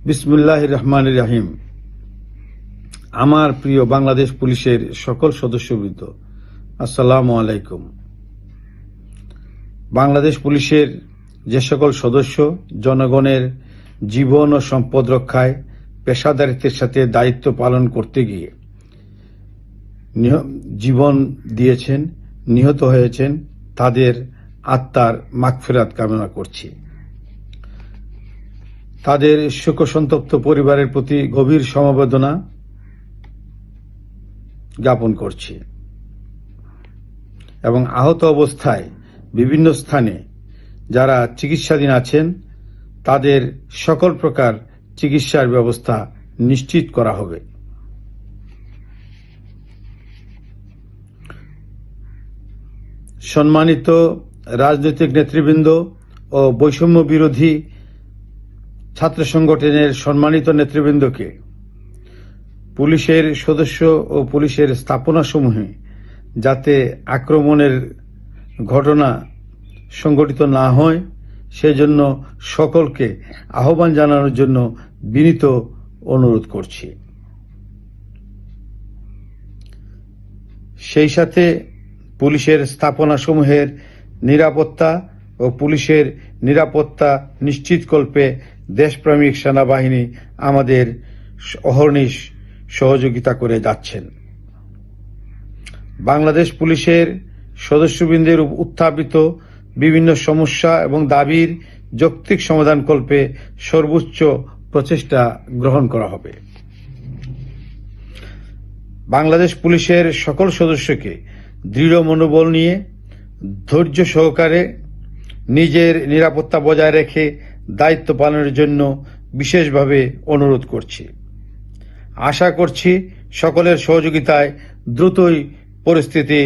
বিসমিল্লাহির রহমানির রহিম। আমার প্রিয় বাংলাদেশ পুলিশের সকল সদস্যবৃন্দ, আসসালামু আলাইকুম। বাংলাদেশ পুলিশের যে সকল সদস্য জনগণের জীবন ও সম্পদ রক্ষায় পেশাদারিত্বের সাথে দায়িত্ব পালন করতে গিয়ে জীবন দিয়েছেন, নিহত হয়েছেন, তাদের আত্মার মাগফিরাত কামনা করছি। তাদের শোকসন্তপ্ত পরিবারের প্রতি গভীর সমবেদনা জ্ঞাপন করছি এবং আহত অবস্থায় বিভিন্ন স্থানে যারা চিকিৎসাধীন আছেন তাদের সকল প্রকার চিকিৎসার ব্যবস্থা নিশ্চিত করা হবে। সম্মানিত রাজনৈতিক নেতৃবৃন্দ ও বৈষম্য বিরোধী ছাত্র সংগঠনের সম্মানিত নেতৃবৃন্দকে পুলিশের সদস্য ও পুলিশের স্থাপনাসমূহে যাতে আক্রমণের ঘটনা সংঘটিত না হয় সেজন্য সকলকে আহ্বান জানানোর জন্য বিনীত অনুরোধ করছি। সেই সাথে পুলিশের স্থাপনাসমূহের নিরাপত্তা ও পুলিশের নিরাপত্তা নিশ্চিতকল্পে দেশপ্রেমিক সেনাবাহিনী আমাদের অহর্নিশ সহযোগিতা করে যাচ্ছেন। বাংলাদেশ পুলিশের সদস্যবৃন্দের উত্থাপিত বিভিন্ন সমস্যা এবং দাবির যৌক্তিক সমাধানকল্পে সর্বোচ্চ প্রচেষ্টা গ্রহণ করা হবে। বাংলাদেশ পুলিশের সকল সদস্যকে দৃঢ় মনোবল নিয়ে ধৈর্য সহকারে নিজের নিরাপত্তা বজায় রেখে দায়িত্ব পালনের জন্য বিশেষভাবে অনুরোধ করছি। আশা করছি সকলের সহযোগিতায় দ্রুতই পরিস্থিতি